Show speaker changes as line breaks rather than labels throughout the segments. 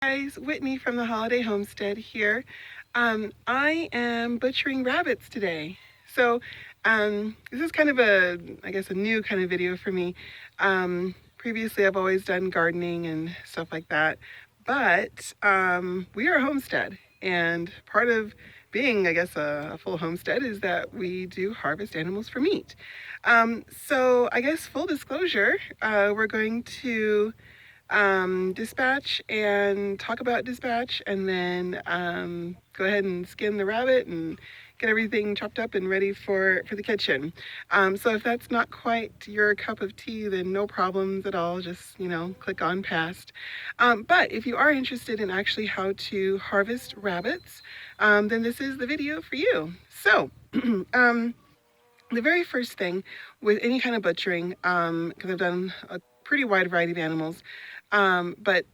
Guys, Whitney from the Holiday Homestead here. I am butchering rabbits today. So this is kind of I guess a new kind of video for me. Previously I've always done gardening and stuff like that, but we are a homestead, and part of being, I guess, a full homestead is that we do harvest animals for meat. So I guess full disclosure, we're going to dispatch and talk about dispatch, and then go ahead and skin the rabbit and get everything chopped up and ready for the kitchen. So if that's not quite your cup of tea, then no problems at all. Just, click on past. But if you are interested in actually how to harvest rabbits, then this is the video for you. So, the very first thing with any kind of butchering, because I've done a pretty wide variety of animals, but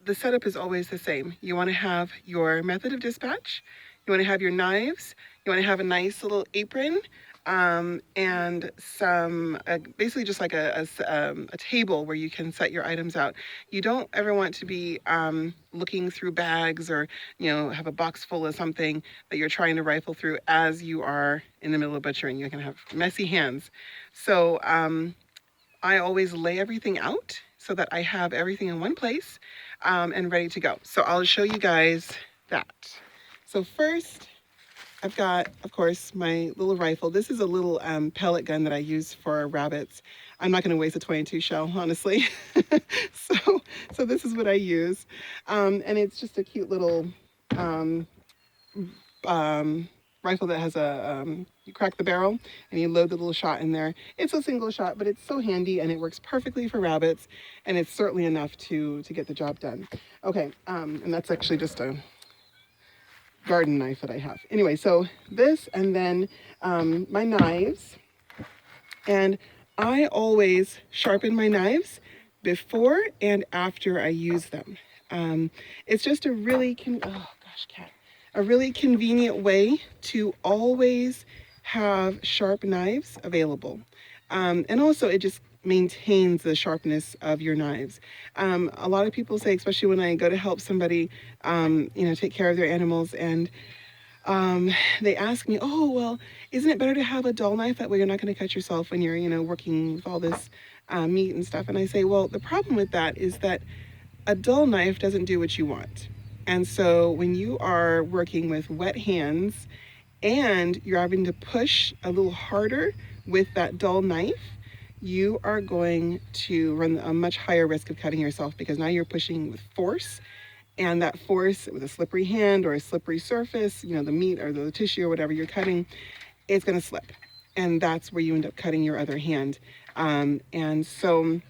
the setup is always the same. You want to have your method of dispatch, you want to have your knives, you want to have a nice little apron, and some, basically just like a table where you can set your items out. You don't ever want to be looking through bags, or have a box full of something that you're trying to rifle through as you are in the middle of butchering. You can have messy hands. So I always lay everything out so that I have everything in one place and ready to go. So I'll show you guys that. So first, I've got, of course, my little rifle. This is a little pellet gun that I use for rabbits. I'm not going to waste a 22 shell, honestly. so this is what I use. And it's just a cute little rifle that has you crack the barrel and you load the little shot in there. It's a single shot, but it's so handy and it works perfectly for rabbits, and it's certainly enough to get the job done. Okay, and that's actually just a garden knife that I have. Anyway, so this, and then my knives, and I always sharpen my knives before and after I use them. It's just a really a really convenient way to always have sharp knives available. And also it just maintains the sharpness of your knives. A lot of people say, especially when I go to help somebody, take care of their animals, and they ask me, oh, well, isn't it better to have a dull knife? That way you're not going to cut yourself when you're, working with all this meat and stuff. And I say, well, the problem with that is that a dull knife doesn't do what you want. And so when you are working with wet hands and you're having to push a little harder with that dull knife, you are going to run a much higher risk of cutting yourself, because now you're pushing with force, and that force with a slippery hand or a slippery surface, the meat or the tissue or whatever you're cutting, it's going to slip. And that's where you end up cutting your other hand. And so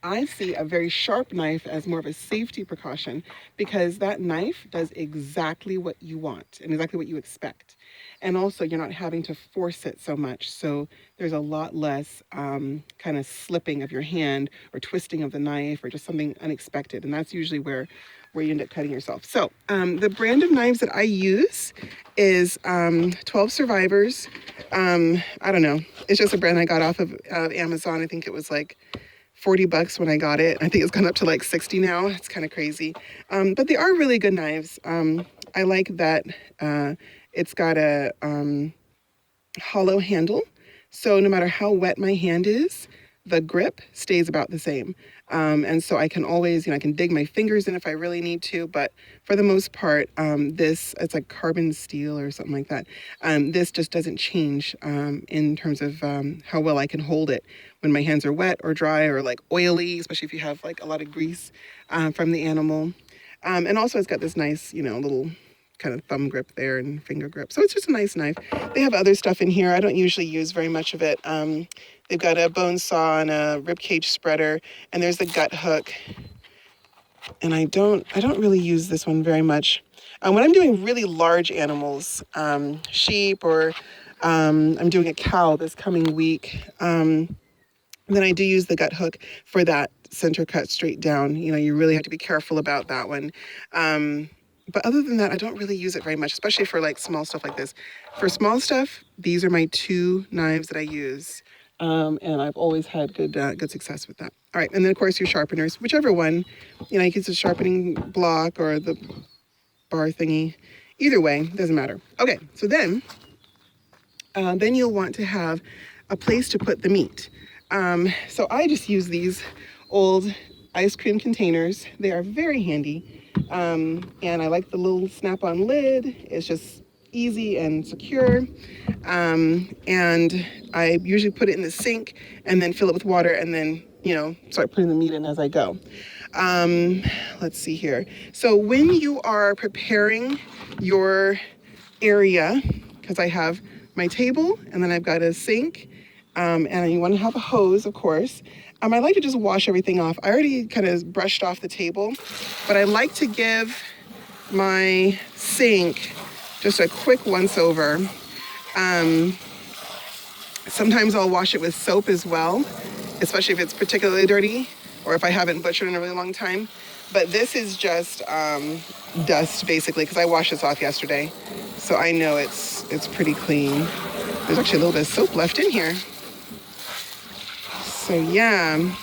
I see a very sharp knife as more of a safety precaution, because that knife does exactly what you want and exactly what you expect. And also you're not having to force it so much. So there's a lot less kind of slipping of your hand or twisting of the knife or just something unexpected. And that's usually where you end up cutting yourself. So the brand of knives that I use is 12 Survivors. I don't know. It's just a brand I got off of Amazon. I think it was like $40 when I got it. I think it's gone up to like 60 now. It's kind of crazy. But they are really good knives. I like that it's got a hollow handle. So no matter how wet my hand is, the grip stays about the same. And so I can always, I can dig my fingers in if I really need to, but for the most part, it's like carbon steel or something like that. This just doesn't change in terms of how well I can hold it when my hands are wet or dry or like oily, especially if you have like a lot of grease from the animal. And also it's got this nice, little kind of thumb grip there and finger grip. So it's just a nice knife. They have other stuff in here. I don't usually use very much of it. They've got a bone saw and a rib cage spreader, and there's the gut hook. And I don't really use this one very much. When I'm doing really large animals, sheep, or I'm doing a cow this coming week, then I do use the gut hook for that center cut straight down. You really have to be careful about that one. But other than that, I don't really use it very much, especially for like small stuff like this. For small stuff, these are my two knives that I use. And I've always had good success with that. All right, and then of course your sharpeners, whichever one, you know, you can use a sharpening block or the bar thingy. Either way, doesn't matter. Okay, so then you'll want to have a place to put the meat. So I just use these old ice cream containers. They are very handy. And I like the little snap-on lid. It's just easy and secure. And I usually put it in the sink and then fill it with water and then, you know, start putting the meat in as I go. Let's see here. So when you are preparing your area, because I have my table and then I've got a sink, and you want to have a hose, of course. I like to just wash everything off. I already kind of brushed off the table, but I like to give my sink just a quick once over. Sometimes I'll wash it with soap as well, especially if it's particularly dirty or if I haven't butchered in a really long time. But this is just dust basically, because I washed this off yesterday. So I know it's pretty clean. There's actually a little bit of soap left in here. So yeah.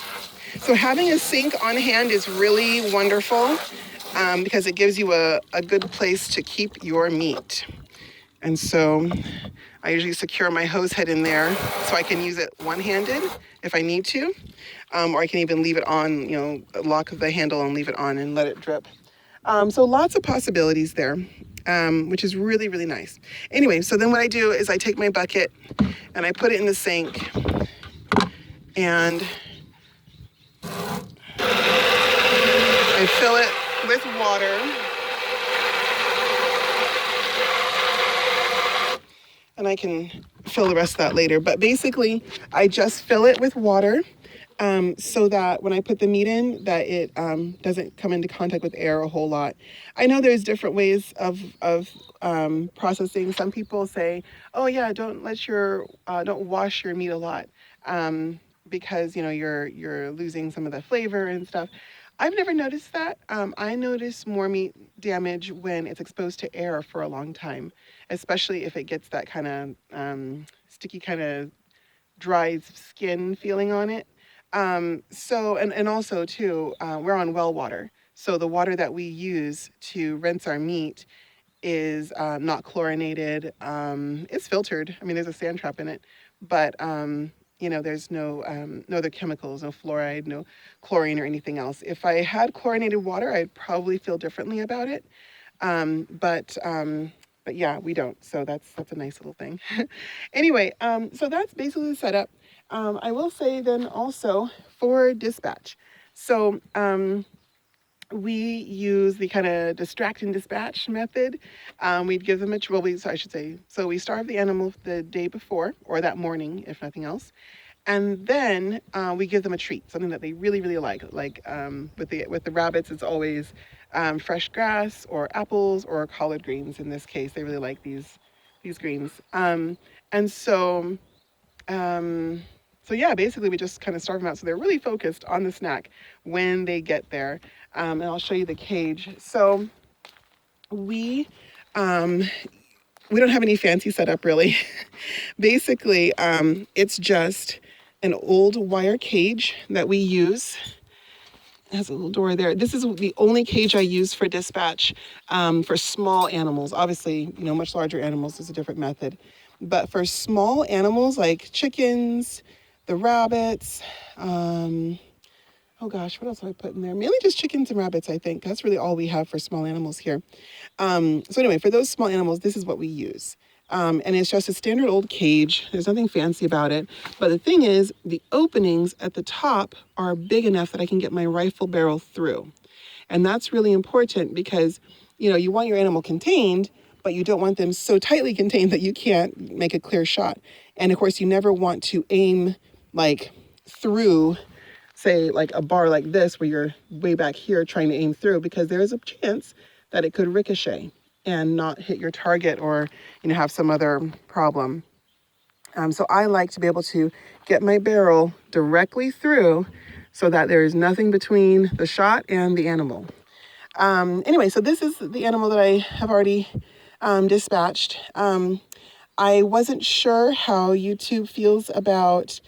So having a sink on hand is really wonderful because it gives you a good place to keep your meat. And so I usually secure my hose head in there so I can use it one-handed if I need to. Or I can even leave it on, you know, lock the handle and leave it on and let it drip. So lots of possibilities there, which is really, really nice. Anyway, so then what I do is I take my bucket and I put it in the sink and I fill it with water. And I can fill the rest of that later. But basically, I just fill it with water so that when I put the meat in, that it doesn't come into contact with air a whole lot. I know there's different ways of processing. Some people say, oh yeah, don't wash your meat a lot because you know you're losing some of the flavor and stuff. I've never noticed that. I notice more meat damage when it's exposed to air for a long time, especially if it gets that kind of sticky, kind of dry skin feeling on it. And also too, we're on well water. So the water that we use to rinse our meat is not chlorinated. It's filtered. I mean, there's a sand trap in it, but you know, there's no other chemicals, no fluoride, no chlorine or anything else. If I had chlorinated water, I'd probably feel differently about it. But yeah, we don't. So that's a nice little thing. Anyway, so that's basically the setup. I will say then also for dispatch. So we use the kind of distract and dispatch method. We'd give them I should say, so we starve the animal the day before or that morning, if nothing else. And then we give them a treat, something that they really, really like. Like with the rabbits, it's always fresh grass or apples or collard greens. In this case, they really like these greens. And so yeah, basically we just kind of starve them out. So they're really focused on the snack when they get there. And I'll show you the cage. So we don't have any fancy setup really. Basically, it's just an old wire cage that we use. It has a little door there. This is the only cage I use for dispatch for small animals. Obviously, you know, much larger animals is a different method. But for small animals like chickens, the rabbits, oh gosh, what else have I put in there? Mainly just chickens and rabbits, I think. That's really all we have for small animals here. So anyway, for those small animals, this is what we use. And it's just a standard old cage. There's nothing fancy about it. But the thing is, the openings at the top are big enough that I can get my rifle barrel through. And that's really important because, you know, you want your animal contained, but you don't want them so tightly contained that you can't make a clear shot. And of course, you never want to aim like through, say, like a bar like this where you're way back here trying to aim through, because there is a chance that it could ricochet and not hit your target or, you know, have some other problem. So I like to be able to get my barrel directly through so that there is nothing between the shot and the animal. Anyway, so this is the animal that I have already dispatched. I wasn't sure how YouTube feels about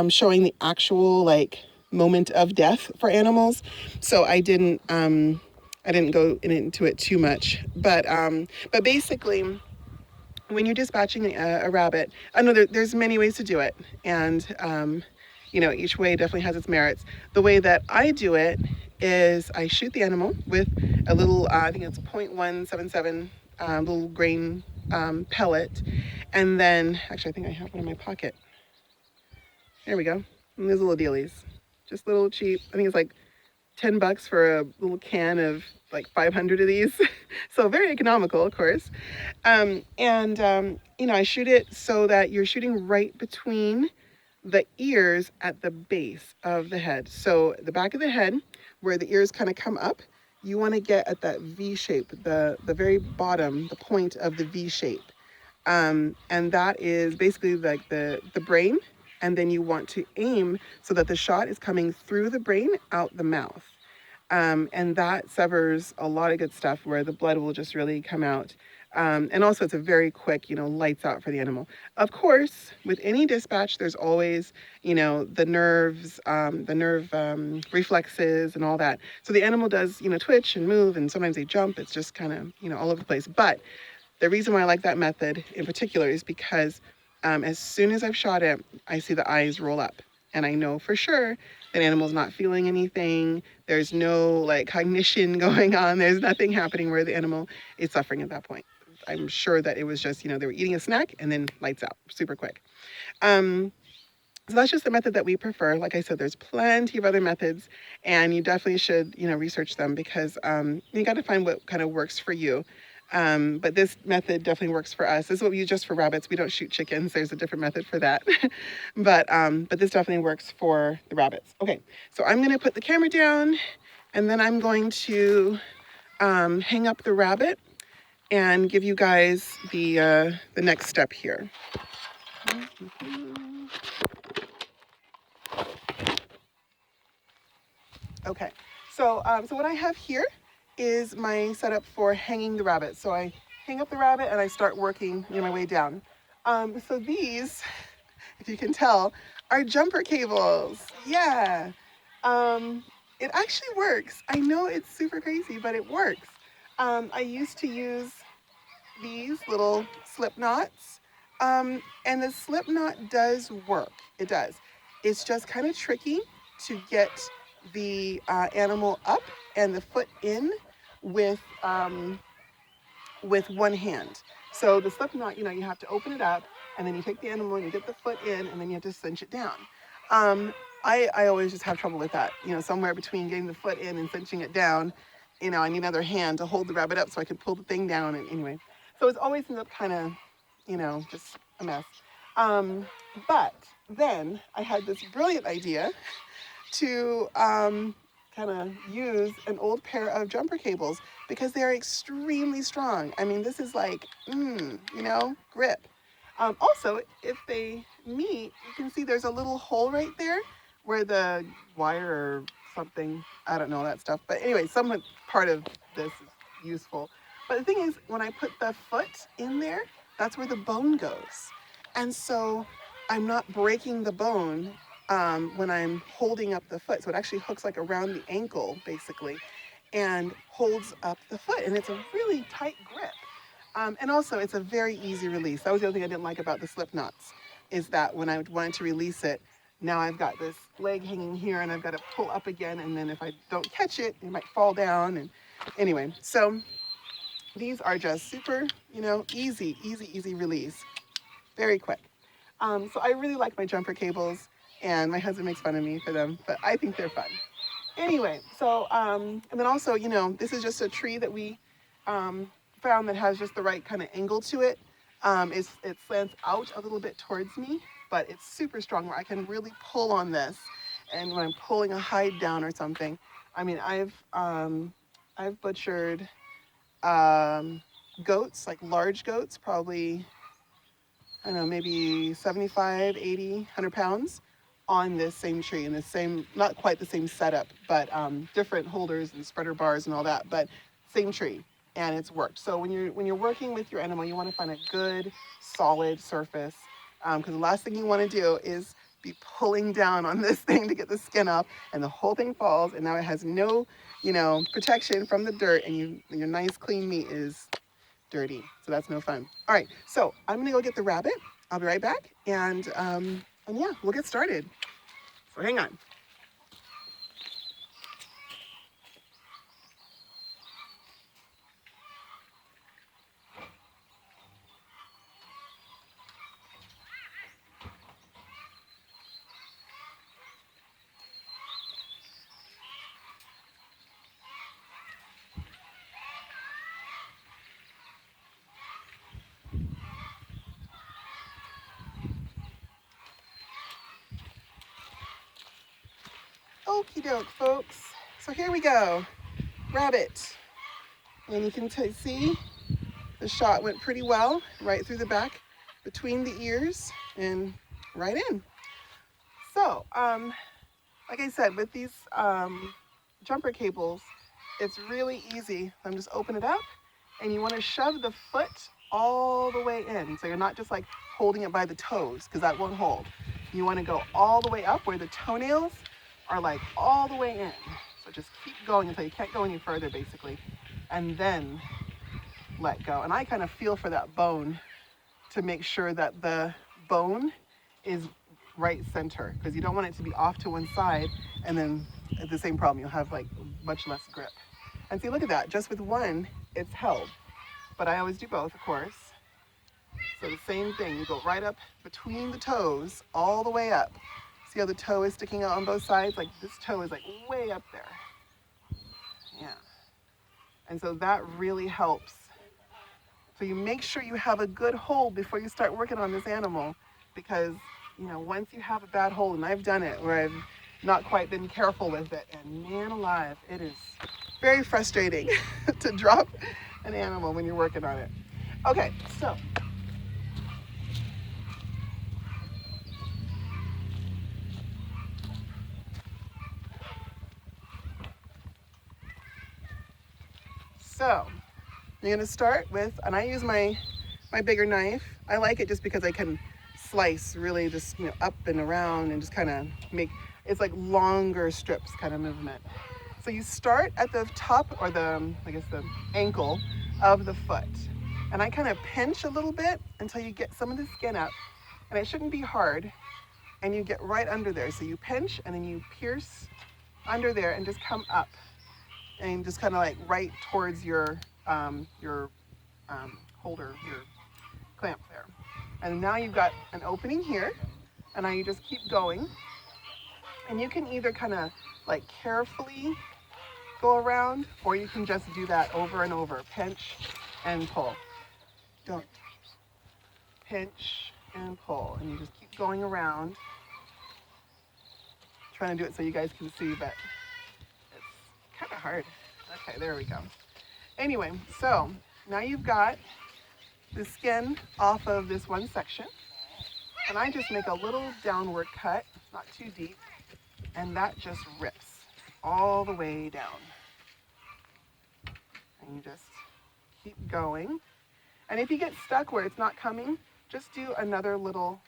showing the actual like moment of death for animals, so I didn't go into it too much. But basically, when you're dispatching a rabbit, I know there's many ways to do it, and each way definitely has its merits. The way that I do it is I shoot the animal with a little, I think it's .177 little grain pellet, and then actually I think I have one in my pocket. There we go. And there's little dealies, just little cheap. I think it's like $10 for a little can of like 500 of these. So very economical, of course. I shoot it so that you're shooting right between the ears at the base of the head. So the back of the head, where the ears kind of come up, you want to get at that V shape, the very bottom, the point of the V shape. And that is basically like the brain. And then you want to aim so that the shot is coming through the brain, out the mouth. And that severs a lot of good stuff where the blood will just really come out. And also, it's a very quick, lights out for the animal. Of course, with any dispatch, there's always, the nerves, the nerve reflexes, and all that. So the animal does, twitch and move, and sometimes they jump. It's just kind of, all over the place. But the reason why I like that method in particular is because as soon as I've shot it, I see the eyes roll up. And I know for sure that animal's not feeling anything. There's no like cognition going on. There's nothing happening where the animal is suffering at that point. I'm sure that it was just, they were eating a snack and then lights out super quick. So that's just the method that we prefer. Like I said, there's plenty of other methods, and you definitely should, research them because you got to find what kind of works for you. But this method definitely works for us. This is what we use just for rabbits. We don't shoot chickens. There's a different method for that. But this definitely works for the rabbits. Okay, so I'm going to put the camera down, and then I'm going to hang up the rabbit and give you guys the next step here. Okay, so what I have here is my setup for hanging the rabbit. So I hang up the rabbit and I start working my way down. So these, if you can tell, are jumper cables. Yeah, it actually works. I know it's super crazy, but it works. I used to use these little slip knots, and the slip knot does work. It does. It's just kind of tricky to get the animal up and the foot in with one hand. So the slip knot, you have to open it up, and then you take the animal and you get the foot in, and then you have to cinch it down. I always just have trouble with that. Somewhere between getting the foot in and cinching it down, I need another hand to hold the rabbit up so I can pull the thing down. And anyway, so it's always ends up kind of, just a mess. But then I had this brilliant idea to kind of use an old pair of jumper cables because they're extremely strong. I mean, this is like, grip. Also, if they meet, you can see there's a little hole right there where the wire or something, I don't know that stuff. But anyway, some part of this is useful. But the thing is, when I put the foot in there, that's where the bone goes. And so I'm not breaking the bone when I'm holding up the foot. So it actually hooks like around the ankle, basically, and holds up the foot. And it's a really tight grip. And also, it's a very easy release. That was the other thing I didn't like about the slip knots, is that when I wanted to release it, now I've got this leg hanging here and I've got to pull up again. And then if I don't catch it, it might fall down. And anyway, so these are just super, easy release. Very quick. So I really like my jumper cables, and my husband makes fun of me for them, but I think they're fun. Anyway, so, and then also, this is just a tree that we found that has just the right kind of angle to it. It slants out a little bit towards me, but it's super strong where I can really pull on this. And when I'm pulling a hide down or something, I mean, I've butchered goats, like large goats, probably, I don't know, maybe 75, 80, 100 pounds on this same tree in the same, not quite the same setup, but different holders and spreader bars and all that, but same tree, and it's worked. So when you're working with your animal, you want to find a good, solid surface, because the last thing you want to do is be pulling down on this thing to get the skin off, and the whole thing falls, and now it has no, protection from the dirt, and your nice clean meat is dirty. So that's no fun. All right, so I'm gonna go get the rabbit. I'll be right back, and yeah, we'll get started. So hang on. Okie doke, folks. So here we go. Rabbit. And you can see the shot went pretty well, right through the back, between the ears, and right in. So, like I said, with these jumper cables, it's really easy. Just open it up, and you want to shove the foot all the way in. So you're not just like holding it by the toes, because that won't hold. You want to go all the way up where the toenails are like all the way in. So just keep going until you can't go any further, basically, and then let go. And I kind of feel for that bone to make sure that the bone is right center, because you don't want it to be off to one side, and then the same problem, you'll have like much less grip. And see, look at that, just with one, it's held. But I always do both, of course. So the same thing, you go right up between the toes, all the way up. See how the toe is sticking out on both sides? Like this toe is like way up there. Yeah. And so that really helps. So you make sure you have a good hold before you start working on this animal, because once you have a bad hold, and I've done it where I've not quite been careful with it, and man alive, it is very frustrating to drop an animal when you're working on it. Okay, so you're gonna start with, and I use my bigger knife. I like it just because I can slice really just up and around, and just kind of make, it's like longer strips kind of movement. So you start at the top, or the ankle of the foot, and I kind of pinch a little bit until you get some of the skin up, and it shouldn't be hard, and you get right under there. So you pinch, and then you pierce under there and just come up, and just kind of like right towards your holder, your clamp there. And now you've got an opening here, and now you just keep going. And you can either kind of like carefully go around, or you can just do that over and over. Pinch and pull. Don't. Pinch and pull. And you just keep going around. Trying to do it so you guys can see, but it's kind of hard. Okay, there we go. Anyway, so now you've got the skin off of this one section, and I just make a little downward cut, not too deep, and that just rips all the way down. And you just keep going. And if you get stuck where it's not coming, just do another little,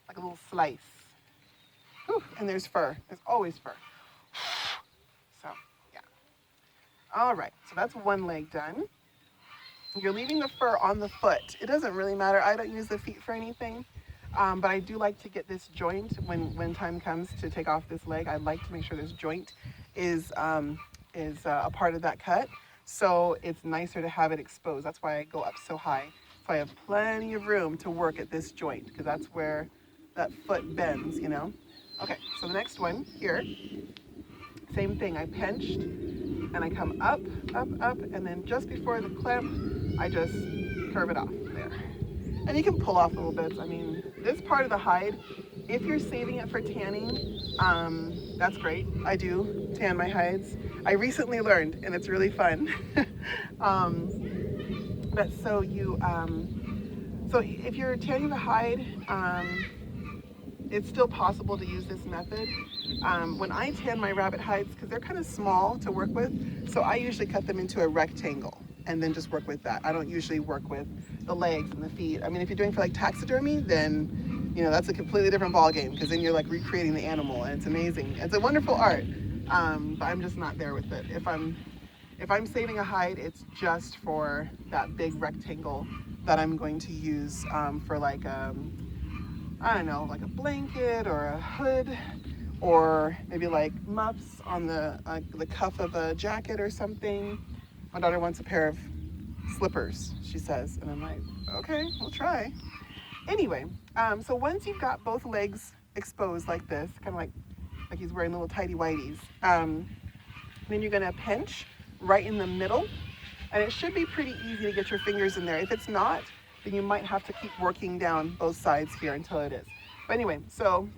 like a little slice. Whew, and there's fur. There's always fur. So, yeah. All right, so that's one leg done. You're leaving the fur on the foot. It doesn't really matter. I don't use the feet for anything, but I do like to get this joint when time comes to take off this leg. I like to make sure this joint is a part of that cut, so it's nicer to have it exposed. That's why I go up so high, so I have plenty of room to work at this joint, because that's where that foot bends, Okay, so the next one here, same thing. I pinched, and I come up, up, up, and then just before the clamp, I just curve it off there. And you can pull off little bits. I mean, this part of the hide, if you're saving it for tanning, that's great. I do tan my hides. I recently learned, and it's really fun. But so if you're tanning the hide, it's still possible to use this method. When I tan my rabbit hides, because they're kind of small to work with, so I usually cut them into a rectangle and then just work with that. I don't usually work with the legs and the feet. I mean, if you're doing for like taxidermy, then you know, that's a completely different ball game because then you're like recreating the animal, and it's amazing. It's a wonderful art, but I'm just not there with it. If I'm saving a hide, it's just for that big rectangle that I'm going to use for like I don't know, like a blanket or a hood, or maybe like muffs on the cuff of a jacket or something. My daughter wants a pair of slippers, she says, and I'm like, okay, we'll try. Anyway, so once you've got both legs exposed like this, kind of like he's wearing little tidy whities, then you're gonna pinch right in the middle, and it should be pretty easy to get your fingers in there. If it's not, then you might have to keep working down both sides here until it is. But anyway, so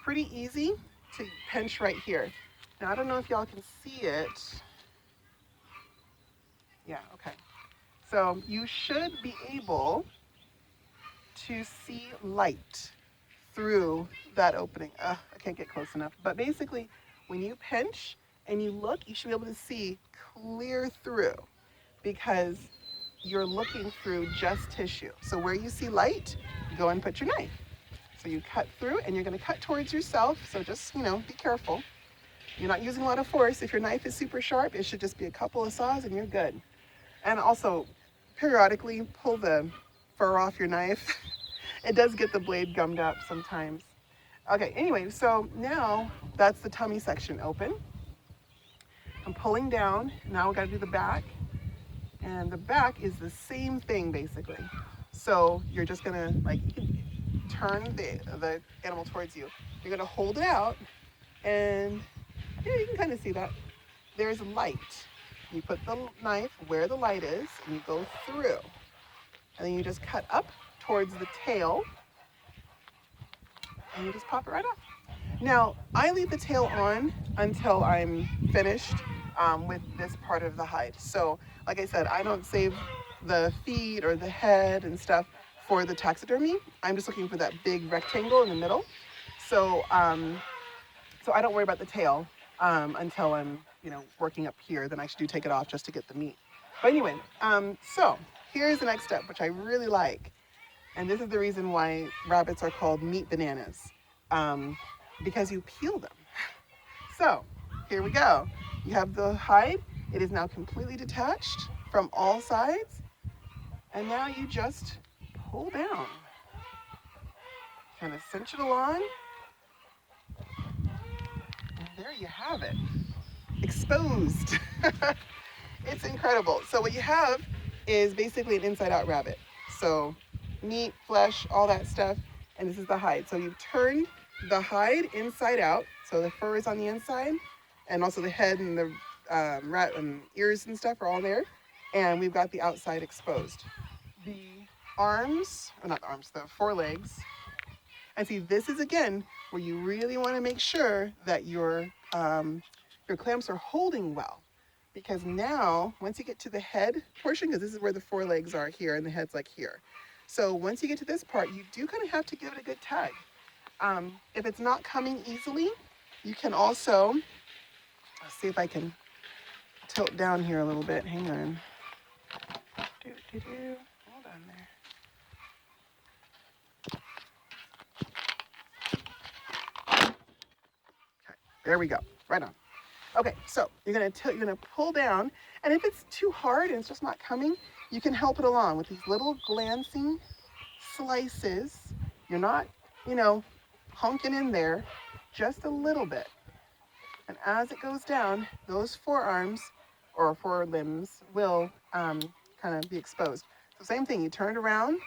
pretty easy to pinch right here. Now I don't know if y'all can see it. Yeah, okay. So you should be able to see light through that opening. I can't get close enough. But basically, when you pinch and you look, you should be able to see clear through because you're looking through just tissue. So where you see light, go and put your knife. So you cut through and you're going to cut towards yourself. So just, be careful. You're not using a lot of force. If your knife is super sharp, it should just be a couple of saws and you're good. And also, periodically pull the fur off your knife. It does get the blade gummed up sometimes. Okay, anyway, so now that's the tummy section open. I'm pulling down. Now we got to do the back. And the back is the same thing basically. So you're just gonna you can turn the animal towards you. You're gonna hold it out, and yeah, you can kind of see that. There's light. You put the knife where the light is, and you go through. And then you just cut up towards the tail, and you just pop it right off. Now, I leave the tail on until I'm finished with this part of the hide. So, like I said, I don't save the feet or the head and stuff for the taxidermy. I'm just looking for that big rectangle in the middle. So, so I don't worry about the tail until I'm, working up here. Then I do take it off just to get the meat. But anyway, so here's the next step, which I really like. And this is the reason why rabbits are called meat bananas. Because you peel them. So here we go. You have the hide. It is now completely detached from all sides. And now you just pull down. Kind of cinch it along. And there you have it. Exposed. It's incredible. So what you have is basically an inside out rabbit. So meat, flesh, all that stuff. And this is the hide. So you've turned the hide inside out. So the fur is on the inside, and also the head and the rat and ears and stuff are all there. And we've got the outside exposed. The arms, or not the arms, the forelegs. And see, this is again where you really want to make sure that your clamps are holding well. Because now, once you get to the head portion, because this is where the forelegs are here and the head's like here. So once you get to this part, you do kind of have to give it a good tug. If it's not coming easily, you can also, let's see if I can tilt down here a little bit. Hang on. Hold on there. Okay, there we go. Right on. Okay, so you're gonna pull down, and if it's too hard and it's just not coming, you can help it along with these little glancing slices. You're not, honking in there, just a little bit. And as it goes down, those forearms or forelimbs will kind of be exposed. So same thing, you turn it around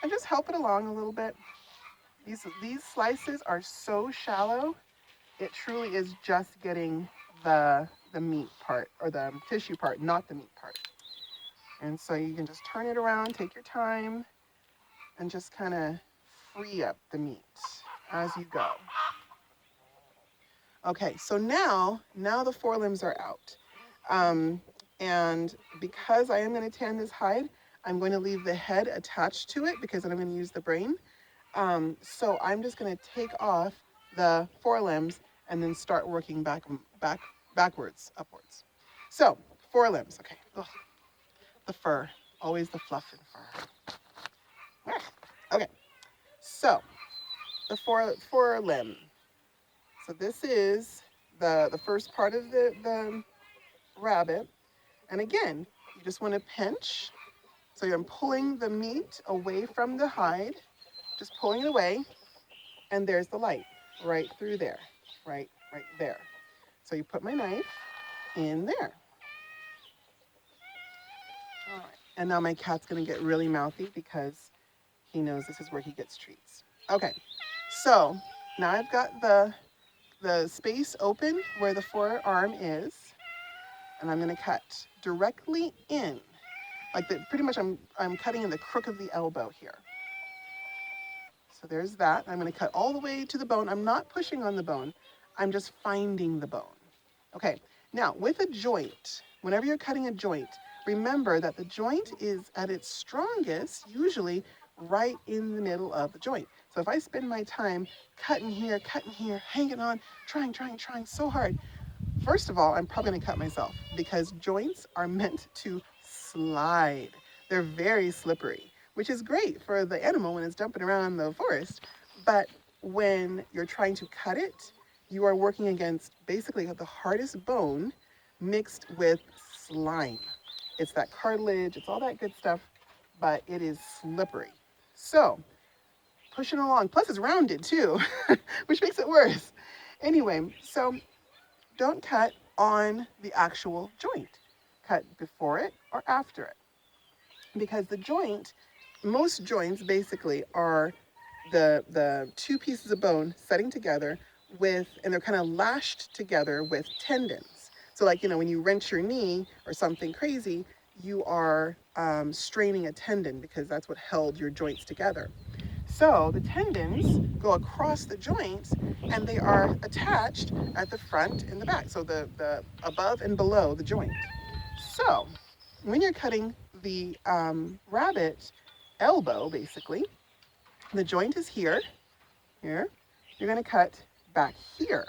and just help it along a little bit. These slices are so shallow, it truly is just getting the meat part or the tissue part, not the meat part. And so you can just turn it around, take your time, and just kind of free up the meat as you go. Okay, so now the forelimbs are out. And because I am going to tan this hide, I'm going to leave the head attached to it because then I'm going to use the brain. So I'm just going to take off the forelimbs and then start working backwards, upwards. So forelimbs, okay. Ugh. The fur, always the fluff and fur. Okay, so the forelimb. So this is the first part of the rabbit. And again, you just want to pinch. So I'm pulling the meat away from the hide, just pulling it away, and there's the light right through there, right there. So you put my knife in there. All right. And now my cat's gonna get really mouthy because he knows this is where he gets treats. Okay, so now I've got the space open where the forearm is, and I'm gonna cut directly in, like pretty much I'm cutting in the crook of the elbow here. So there's that. I'm going to cut all the way to the bone. I'm not pushing on the bone. I'm just finding the bone. Okay, now with a joint, whenever you're cutting a joint, remember that the joint is at its strongest, usually right in the middle of the joint. So if I spend my time cutting here, hanging on, trying so hard, first of all, I'm probably going to cut myself because joints are meant to slide. They're very slippery, which is great for the animal when it's jumping around the forest. But when you're trying to cut it, you are working against basically the hardest bone mixed with slime. It's that cartilage, it's all that good stuff, but it is slippery. So, pushing along, plus it's rounded too, which makes it worse. Anyway, so don't cut on the actual joint. Cut before it or after it. Because the joint, most joints basically are the two pieces of bone setting together with, and they're kind of lashed together with tendons. So like, when you wrench your knee or something crazy, you are straining a tendon because that's what held your joints together. So the tendons go across the joints and they are attached at the front and the back. So the above and below the joint. So when you're cutting the rabbit elbow, basically, the joint is here. You're going to cut back here.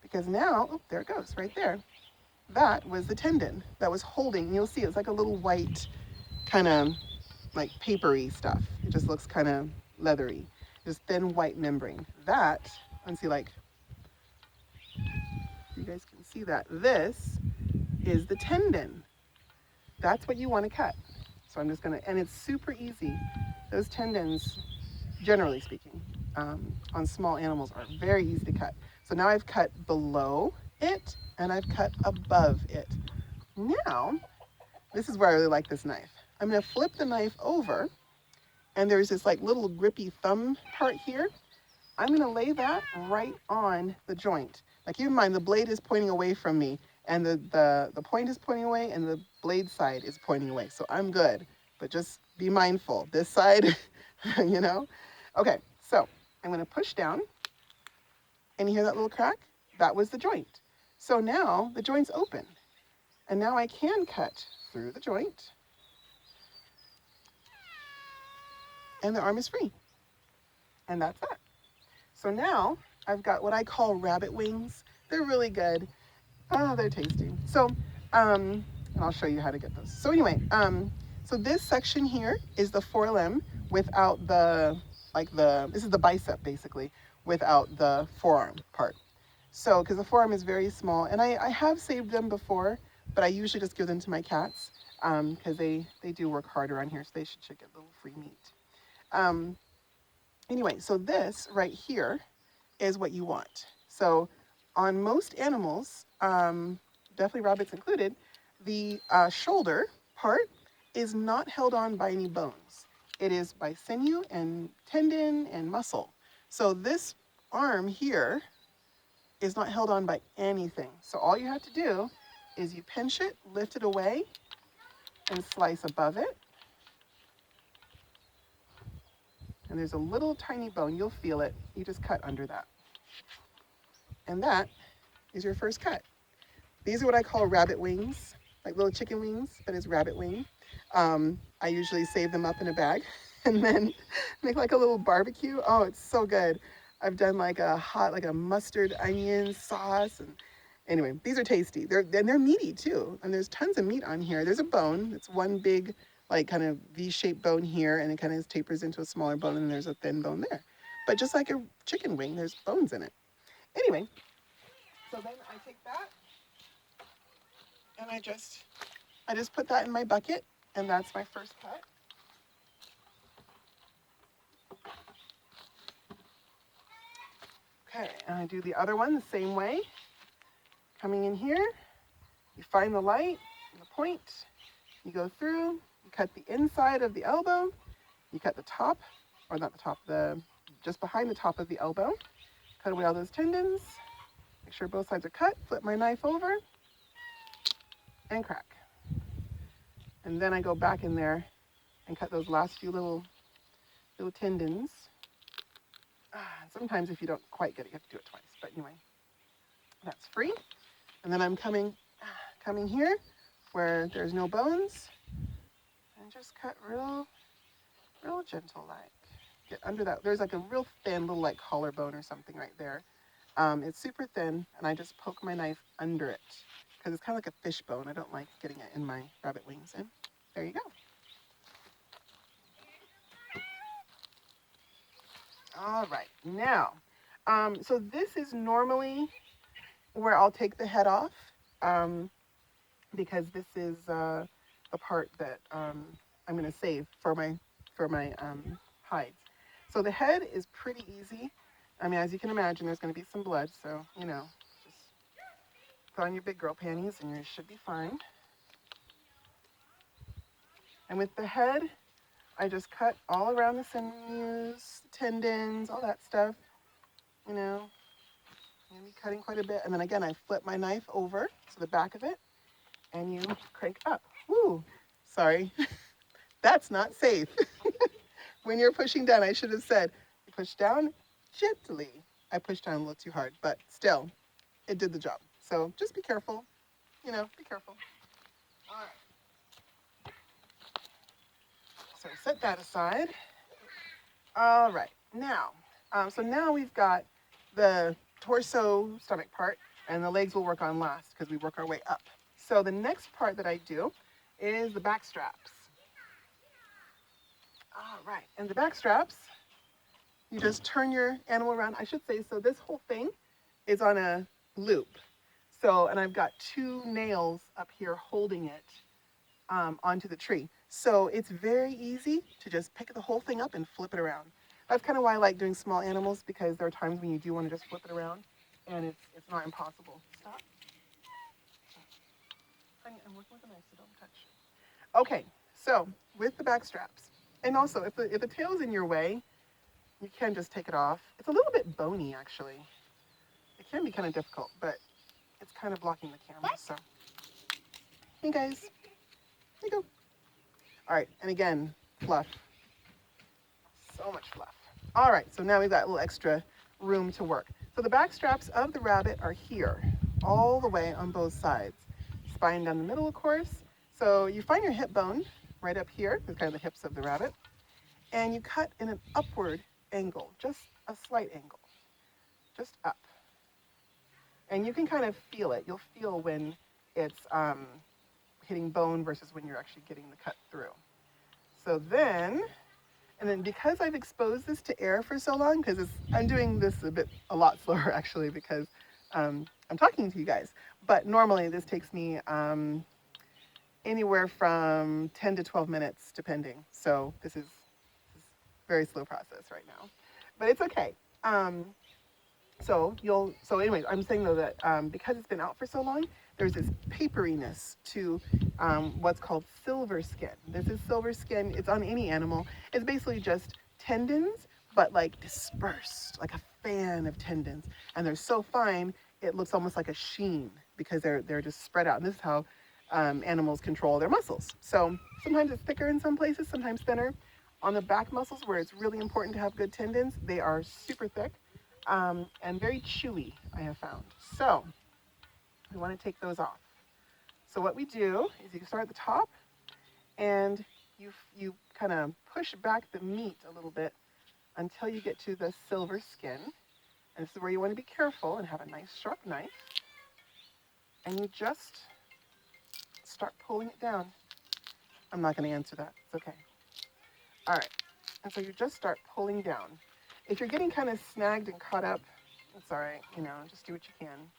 Because now, oh, there it goes, right there. That was the tendon that was holding. You'll see it's like a little white kind of like papery stuff. It just looks kind of leathery. Just thin white membrane. That, let's see, like, you guys can see that. This is the tendon. That's what you want to cut. So I'm just going to, and it's super easy. Those tendons, generally speaking, on small animals are very easy to cut. So now I've cut below it and I've cut above it. Now, this is where I really like this knife. I'm going to flip the knife over and there's this like little grippy thumb part here. I'm going to lay that right on the joint. Now keep in mind the blade is pointing away from me and the point is pointing away and the blade side is pointing away. So I'm good, but just be mindful. This side, you know? Okay, so I'm going to push down and you hear that little crack? That was the joint. So now the joint's open and now I can cut through the joint and the arm is free. And that's that. So now I've got what I call rabbit wings. They're really good. Oh, they're tasty. So, and I'll show you how to get those. So anyway, so this section here is the forelimb without this is the bicep basically, without the forearm part. So, because the forearm is very small, and I have saved them before, but I usually just give them to my cats because they do work hard around here, so they should get a little free meat. Anyway, so this right here is what you want. So on most animals, definitely rabbits included, the shoulder part is not held on by any bones. It is by sinew and tendon and muscle. So this arm here is not held on by anything. So all you have to do is you pinch it, lift it away, and slice above it. And there's a little tiny bone, you'll feel it. You just cut under that. And that is your first cut. These are what I call rabbit wings, like little chicken wings, but it's rabbit wing. I usually save them up in a bag and then make like a little barbecue. Oh, it's so good. I've done like a mustard onion sauce. And anyway, these are tasty. They're meaty too. And there's tons of meat on here. There's a bone. It's one big, like kind of V-shaped bone here, and it kind of tapers into a smaller bone, and there's a thin bone there. but just like a chicken wing, there's bones in it. Anyway, so then I take that and I just put that in my bucket, and that's my first cut. Okay, and I do the other one the same way. Coming in here, you find the light, the point, you go through, you cut the inside of the elbow, you cut the top, or not the top, just behind the top of the elbow, cut away all those tendons, make sure both sides are cut, flip my knife over, and crack. And then I go back in there and cut those last few little tendons. Sometimes if you don't quite get it, you have to do it twice. But anyway, that's free. And then I'm coming here where there's no bones and just cut real gentle like. Get under that. There's like a real thin little like collarbone or something right there. It's super thin, and I just poke my knife under it because it's kind of like a fish bone. I don't like getting it in my rabbit wings. And there you go. All right, now, so this is normally where I'll take the head off, because this is the part that I'm going to save for my hides. So the head is pretty easy. I mean, as you can imagine, there's going to be some blood, so just put on your big girl panties and you should be fine. And with the head, I just cut all around the sinews, tendons, all that stuff. I'm going to be cutting quite a bit. And then again, I flip my knife over to the back of it, and you crank up. Woo, sorry. That's not safe. When you're pushing down, I should have said, you push down gently. I pushed down a little too hard, but still, it did the job. So just be careful. Be careful. All right. So set that aside. All right. Now, so now we've got the torso, stomach part, and the legs we'll work on last because we work our way up. So the next part that I do is the back straps. All right, and the back straps, you just turn your animal around. I should say, so this whole thing is on a loop. So, and I've got 2 nails up here holding it onto the tree. So it's very easy to just pick the whole thing up and flip it around. That's kind of why I like doing small animals, because there are times when you do want to just flip it around, and it's not impossible. Stop. I'm working with a knife, so don't touch. Okay, so with the back straps, and also if the tail's in your way, you can just take it off. It's a little bit bony, actually. It can be kind of difficult, but it's kind of blocking the camera. So, hey guys, here you go. All right, and again, fluff. So much fluff. All right, so now we've got a little extra room to work. So the back straps of the rabbit are here, all the way on both sides. Spine down the middle, of course. So you find your hip bone right up here, it's kind of the hips of the rabbit, and you cut in an upward angle, just a slight angle, just up. And you can kind of feel it. You'll feel when it's hitting bone versus when you're actually getting the cut through. So then, and then because I've exposed this to air for so long, because I'm doing this a lot slower actually, because I'm talking to you guys. But normally this takes me anywhere from 10 to 12 minutes, depending. So this is a very slow process right now, but it's okay. So anyway, I'm saying though that because it's been out for so long, there's this paperiness to what's called silver skin. This is silver skin. It's on any animal. It's basically just tendons, but like dispersed, like a fan of tendons. And they're so fine, it looks almost like a sheen because they're just spread out. And this is how animals control their muscles. So sometimes it's thicker in some places, sometimes thinner. On the back muscles, where it's really important to have good tendons, they are super thick. And very chewy, I have found. So we want to take those off. So what we do is you start at the top, and you kind of push back the meat a little bit until you get to the silver skin. And this is where you want to be careful and have a nice sharp knife. And you just start pulling it down. I'm not going to answer that. It's okay. All right. And so you just start pulling down. If you're getting kind of snagged and caught up, it's all right, you know, just do what you can.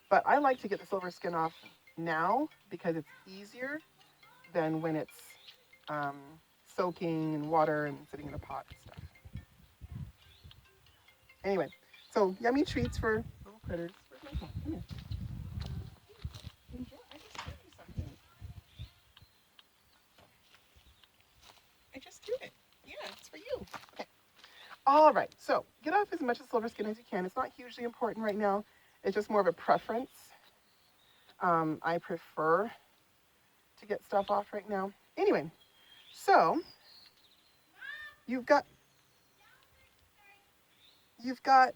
But I like to get the silver skin off now because it's easier than when it's um, soaking in water and sitting in a pot and stuff. Anyway, so yummy treats for little critters. Where's my phone? Come here. Enjoy. I just threw you something. I just threw it. Yeah, it's for you. Okay. All right. So get off as much of silver skin as you can. It's not hugely important right now. It's just more of a preference. I prefer to get stuff off right now. Anyway, so you've got you've got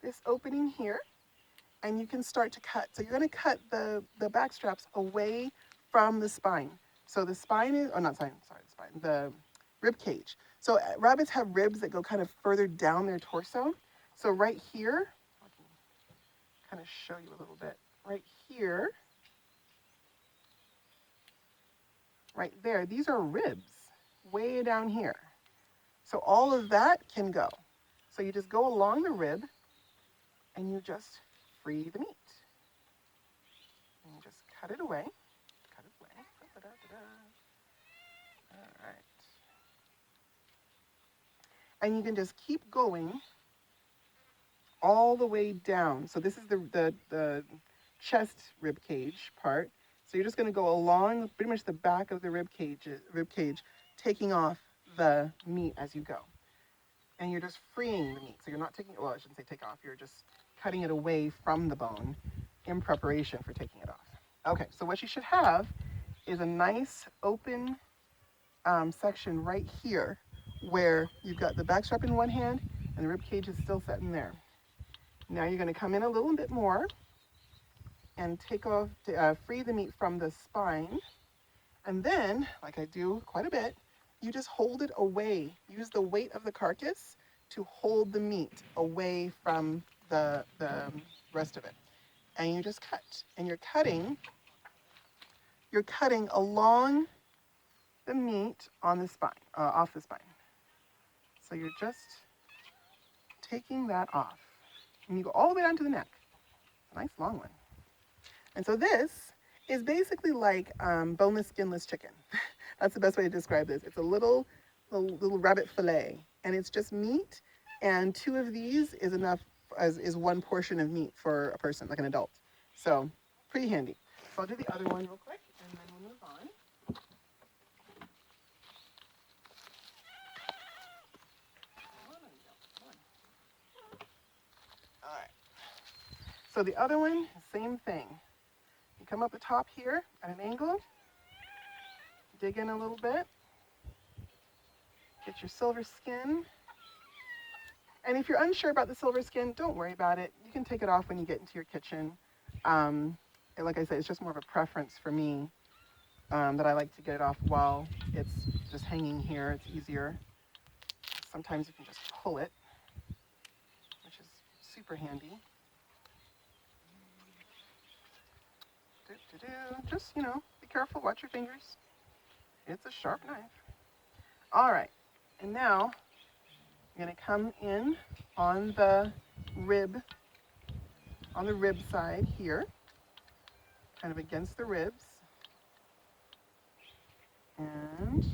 this opening here, and you can start to cut. So you're going to cut the back straps away from the spine. So the spine is, oh, not spine, sorry, the spine, the rib cage. So rabbits have ribs that go kind of further down their torso. So right here, I can kind of show you a little bit. Right here, right there, these are ribs way down here. So all of that can go. So you just go along the rib and you just free the meat. And you just cut it away. Cut it away. All right. And you can just keep going all the way down. So this is the chest rib cage part. So you're just going to go along pretty much the back of the rib cage, taking off the meat as you go. And you're just freeing the meat. So you're not taking, well, I shouldn't say take off. You're just cutting it away from the bone in preparation for taking it off. Okay, so what you should have is a nice open section right here where you've got the back strap in one hand and the rib cage is still set in there. Now you're going to come in a little bit more and take off, free the meat from the spine. And then, like I do quite a bit, you just hold it away. Use the weight of the carcass to hold the meat away from the rest of it. And you just cut. And you're cutting along the meat on the spine, off the spine. So you're just taking that off. And you go all the way down to the neck. It's a nice long one. And so this is basically like boneless, skinless chicken. That's the best way to describe this. It's a little rabbit fillet, and it's just meat. And 2 of these is enough, is 1 portion of meat for a person, like an adult. So pretty handy. So I'll do the other one real quick, and then we'll move on. All right. So the other one, same thing. You come up the top here at an angle, dig in a little bit, get your silver skin. And if you're unsure about the silver skin, don't worry about it. You can take it off when you get into your kitchen. Like I said, it's just more of a preference for me that I like to get it off while it's just hanging here. It's easier. Sometimes you can just pull it, which is super handy. Just, you know, be careful, watch your fingers. It's a sharp knife. All right, and now I'm gonna come in on the rib side here, kind of against the ribs, and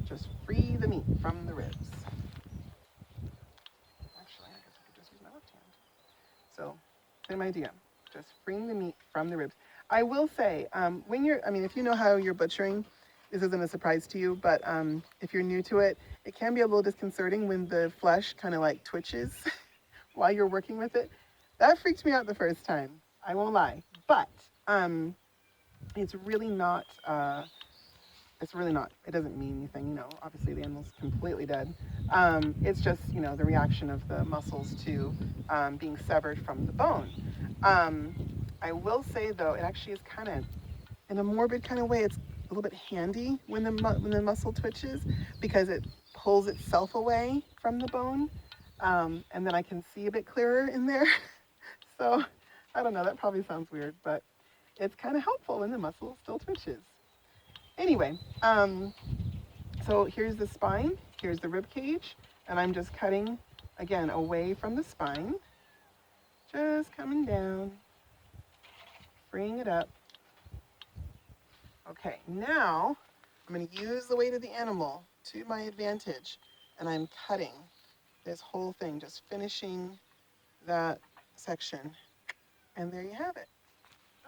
just free the meat from the ribs. Actually, I guess I could just use my left hand. So, same idea, just freeing the meat from the ribs. I will say, if you know how you're butchering, this isn't a surprise to you, but if you're new to it, it can be a little disconcerting when the flesh kind of like twitches while you're working with it. That freaked me out the first time, I won't lie. But it's really not, it doesn't mean anything, you know, obviously the animal's completely dead. It's just, you know, the reaction of the muscles to being severed from the bone. I will say though, it actually is kind of, in a morbid kind of way, it's a little bit handy when the muscle twitches because it pulls itself away from the bone, and then I can see a bit clearer in there. So I don't know, that probably sounds weird, but it's kind of helpful when the muscle still twitches. Anyway, So here's the spine, here's the rib cage, and I'm just cutting, again, away from the spine, just coming down, freeing it up. Okay, now I'm going to use the weight of the animal to my advantage, and I'm cutting this whole thing, just finishing that section. And there you have it.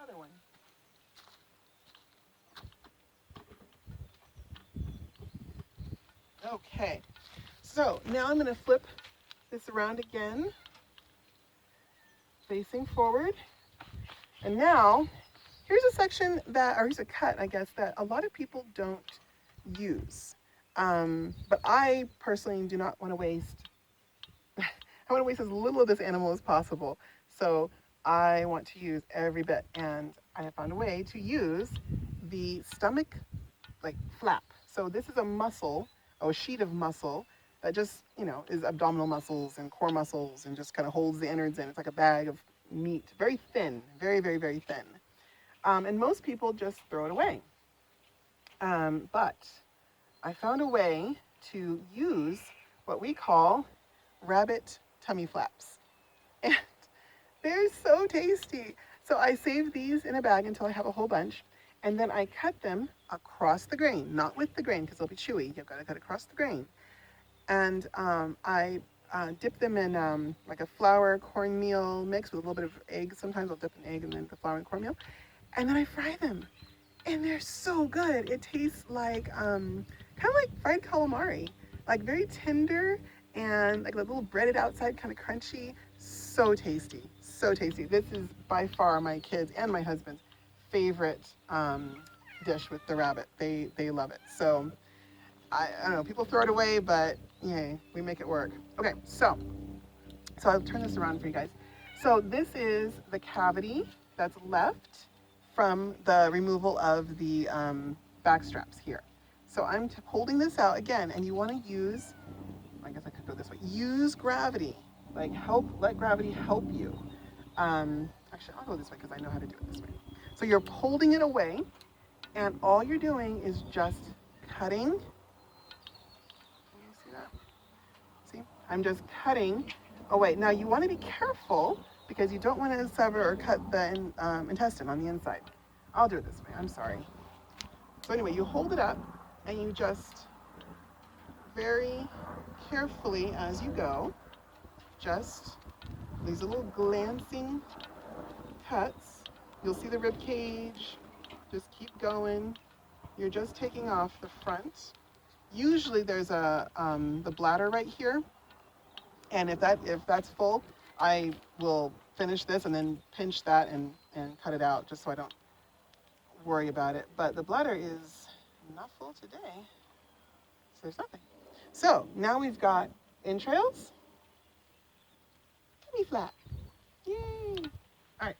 Other one. Okay, so now I'm going to flip this around again, facing forward. And now, here's a section that, or here's a cut, I guess, that a lot of people don't use. But I personally do not want to waste, I want to waste as little of this animal as possible. So I want to use every bit. And I have found a way to use the stomach like flap. So this is a muscle, a sheet of muscle that just, is abdominal muscles and core muscles and just kind of holds the innards in. It's like a bag of meat, very thin, very, very, very thin. And most people just throw it away. But I found a way to use what we call rabbit tummy flaps. And they're so tasty. So I save these in a bag until I have a whole bunch. And then I cut them across the grain, not with the grain because they'll be chewy. You've got to cut across the grain. And I dip them in like a flour cornmeal mix with a little bit of egg. Sometimes I'll dip an egg and then the flour and cornmeal. And then I fry them. And they're so good. It tastes like, kind of like fried calamari. Like very tender and like a little breaded outside, kind of crunchy. So tasty. So tasty. This is by far my kids' and my husband's favorite dish with the rabbit. They love it. So I don't know, people throw it away, but yay, we make it work. Okay, so I'll turn this around for you guys. So this is the cavity that's left from the removal of the back straps here. So I'm holding this out again, and you want to use, I guess I could go this way, use gravity. Like let gravity help you. Actually, I'll go this way because I know how to do it this way. So you're holding it away, and all you're doing is just cutting. Can you see that? See? I'm just cutting away. Now you want to be careful because you don't want to sever or cut the intestine on the inside. I'll do it this way. I'm sorry. So anyway, you hold it up and you just very carefully as you go, just these little glancing cuts. You'll see the rib cage. Just keep going. You're just taking off the front. Usually there's the bladder right here, and if that's full, I will finish this and then pinch that and cut it out just so I don't worry about it. But the bladder is not full today, so there's nothing. So now we've got entrails, tummy flap. Yay! All right,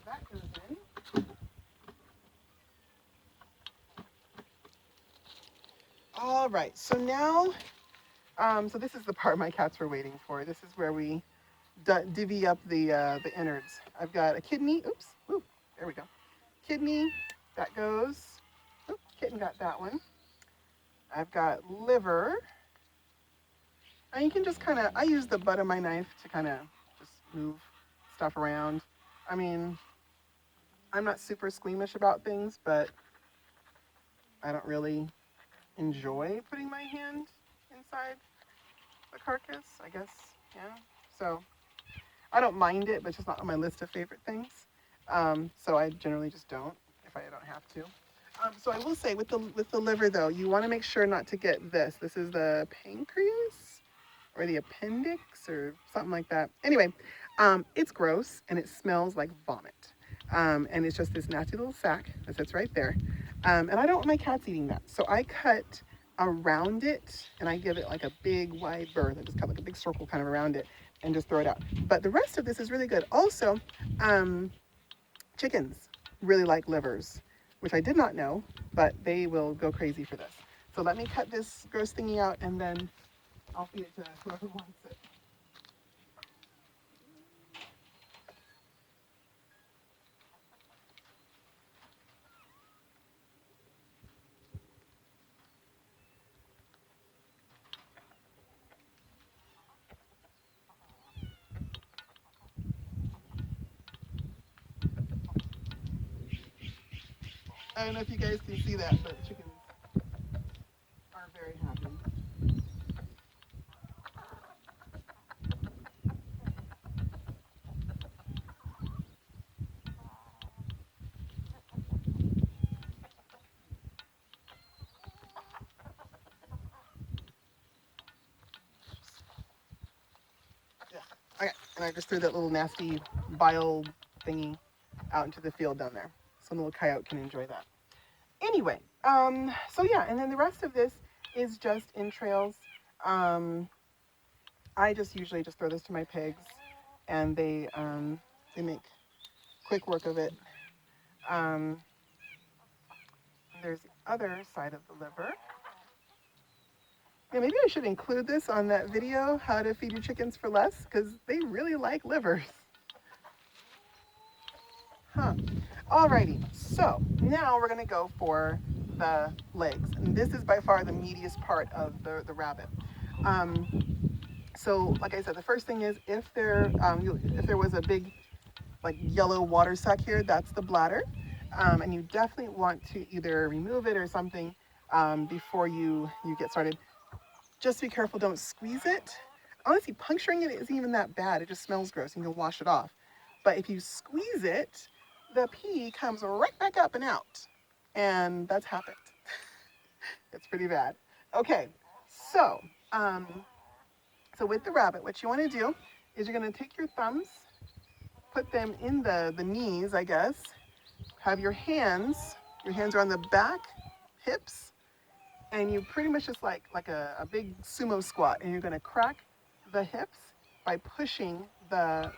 that goes in. All right, so now, so this is the part my cats were waiting for. This is where we divvy up the innards. I've got a kidney. Oops. Ooh, there we go. Kidney. That goes. Oops, kitten got that one. I've got liver. And you can just kind of, I use the butt of my knife to kind of just move stuff around. I mean, I'm not super squeamish about things, but I don't really enjoy putting my hand inside the carcass, I guess. Yeah. So I don't mind it, but it's just not on my list of favorite things. So I generally just don't if I don't have to. So I will say with the liver though, you want to make sure not to get this. This is the pancreas or the appendix or something like that. Anyway, it's gross and it smells like vomit. And it's just this nasty little sack that sits right there. And I don't want my cats eating that. So I cut around it and I give it like a big wide berth. I just cut like a big circle kind of around it and just throw it out. But the rest of this is really good. Also, chickens really like livers, which I did not know, but they will go crazy for this. So let me cut this gross thingy out and then I'll feed it to whoever wants it. I don't know if you guys can see that, but chickens are very happy. Yeah. Okay, and I just threw that little nasty bile thingy out into the field down there. So the little coyote can enjoy that. Anyway, so yeah, and then the rest of this is just entrails. Um, I just usually just throw this to my pigs, and they make quick work of it. Um, there's the other side of the liver. Yeah, maybe I should include this on that video, how to feed your chickens for less, because they really like livers. Huh. Alrighty, so now we're gonna go for the legs. And this is by far the meatiest part of the rabbit. So like I said, the first thing is if there was a big like yellow water sac here, that's the bladder. And you definitely want to either remove it or something before you get started. Just be careful, don't squeeze it. Honestly, puncturing it isn't even that bad. It just smells gross and you'll wash it off. But if you squeeze it, the pee comes right back up and out. And that's happened. It's pretty bad. Okay, so um, so with the rabbit, what you want to do is you're going to take your thumbs, put them in the knees, I guess. Have your hands are on the back, hips, and you pretty much just like a big sumo squat, and you're gonna crack the hips by pushing the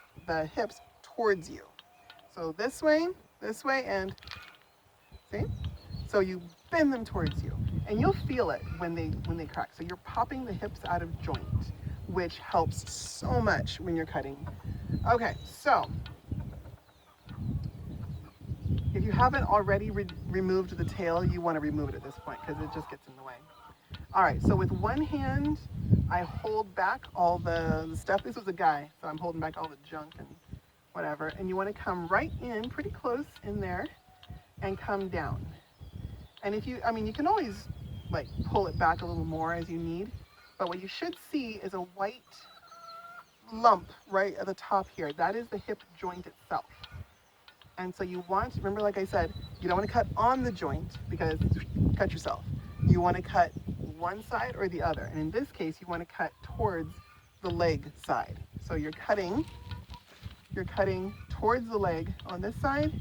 hips towards you. So this way, and see? So you bend them towards you, and you'll feel it when they crack. So you're popping the hips out of joint, which helps so much when you're cutting. Okay, so if you haven't already removed the tail, you want to remove it at this point because it just gets in the way. All right, so with one hand, I hold back all the stuff. This was a guy, so I'm holding back all the junk and whatever. And you want to come right in, pretty close in there, and come down. And you can always like pull it back a little more as you need. But what you should see is a white lump right at the top here. That is the hip joint itself. And so you want, remember like I said, you don't want to cut on the joint because you cut yourself. You want to cut one side or the other. And in this case, you want to cut towards the leg side. So you're cutting towards the leg on this side.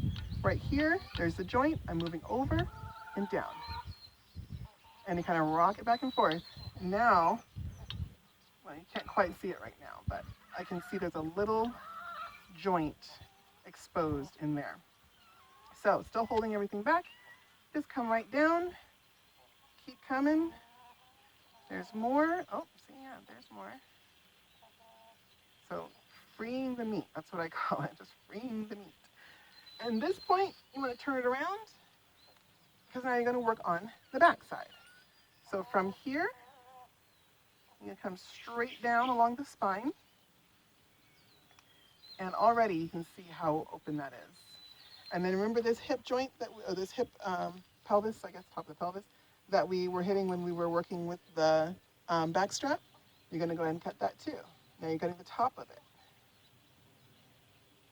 Right here, there's the joint. I'm moving over and down. And you kind of rock it back and forth. Now, well, you can't quite see it right now, but I can see there's a little joint exposed in there. So still holding everything back, just come right down, keep coming. There's more. Oh, see, yeah, there's more. So freeing the meat, that's what I call it, just freeing the meat. And this point, you want to turn it around because now you're going to work on the back side. So from here, you're going to come straight down along the spine. And already you can see how open that is. And then remember this hip joint, or this hip pelvis, I guess top of the pelvis, that we were hitting when we were working with the back strap? You're going to go ahead and cut that too. Now you're cutting the top of it.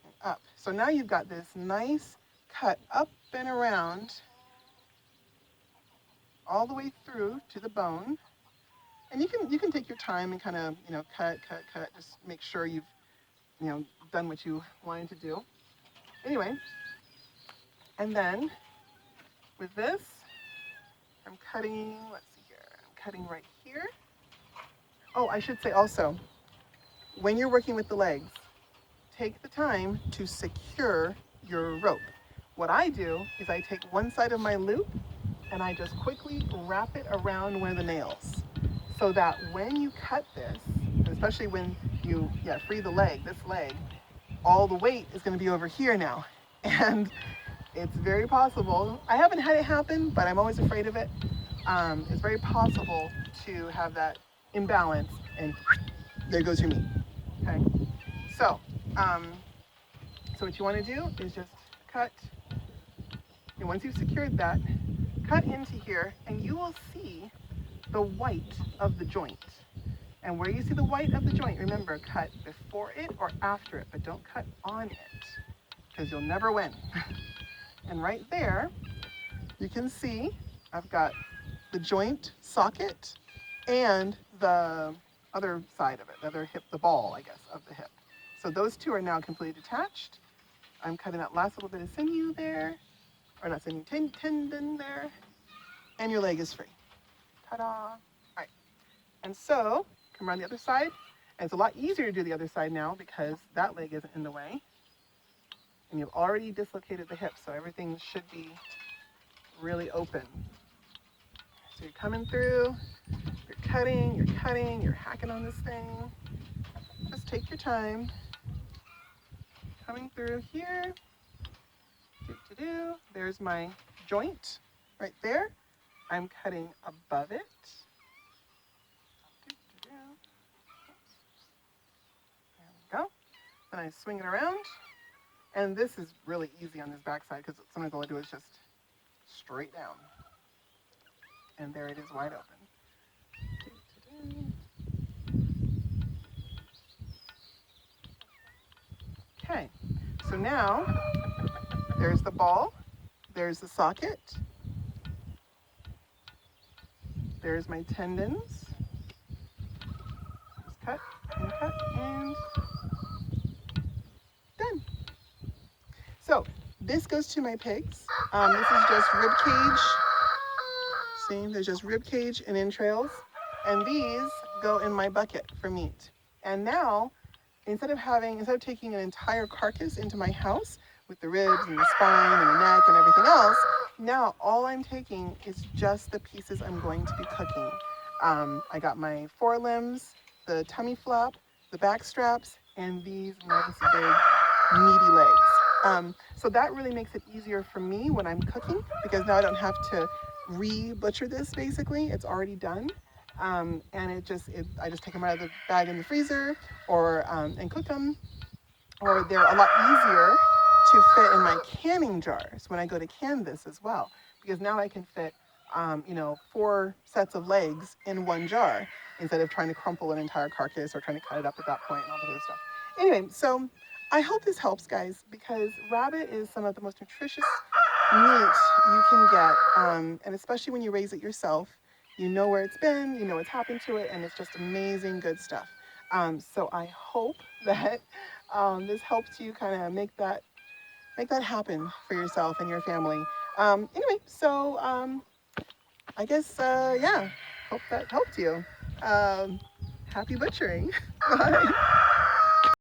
And up. So now you've got this nice cut up and around all the way through to the bone. And you can take your time and kind of, cut, just make sure you've, done what you wanted to do. Anyway, and then with this, I'm cutting, let's see here, I'm cutting right here. Oh, I should say also, when you're working with the legs, take the time to secure your rope. What I do is I take one side of my loop and I just quickly wrap it around one of the nails so that when you cut this, especially when you free the leg, this leg, all the weight is going to be over here now. And it's very possible, I haven't had it happen, but I'm always afraid of it. It's very possible to have that imbalance and there goes your meat. Okay, so so what you want to do is just cut And once you've secured that, cut into here and you will see the white of the joint. And where you see the white of the joint, remember, cut before it or after it, but don't cut on it because you'll never win. And right there, you can see I've got the joint socket and the other side of it, the other hip, the ball, I guess, of the hip. So those two are now completely detached. I'm cutting that last little bit of sinew there, or not sinew, tendon there, and your leg is free. Ta-da! All right, and so come around the other side, and it's a lot easier to do the other side now because that leg isn't in the way, and you've already dislocated the hip, so everything should be really open. So you're coming through, you're cutting, you're hacking on this thing. Just take your time. Coming through here. There's my joint right there. I'm cutting above it. There we go. Then I swing it around. And this is really easy on this backside because sometimes all I do is just straight down. And there it is, wide open. Okay, so now there's the ball, there's the socket, there's my tendons. Just cut and done. So this goes to my pigs. This is just rib cage. See, there's just rib cage and entrails. And these go in my bucket for meat. And now, instead of taking an entire carcass into my house with the ribs and the spine and the neck and everything else, now all I'm taking is just the pieces I'm going to be cooking. I got my forelimbs, the tummy flap, the back straps, and these nice big meaty legs. So that really makes it easier for me when I'm cooking because now I don't have to re-butcher this basically. It's already done. And I just take them out of the bag in the freezer or and cook them, or they're a lot easier to fit in my canning jars when I go to can this as well, because now I can fit 4 sets of legs in one jar instead of trying to crumple an entire carcass or trying to cut it up at that point and all this other stuff. Anyway, so I hope this helps, guys, because rabbit is some of the most nutritious meat you can get, and especially when you raise it yourself. You know where it's been, you know what's happened to it, and it's just amazing good stuff. So I hope that this helps you kind of make that happen for yourself and your family. Anyway, so I guess, yeah, hope that helped you. Happy butchering. Bye.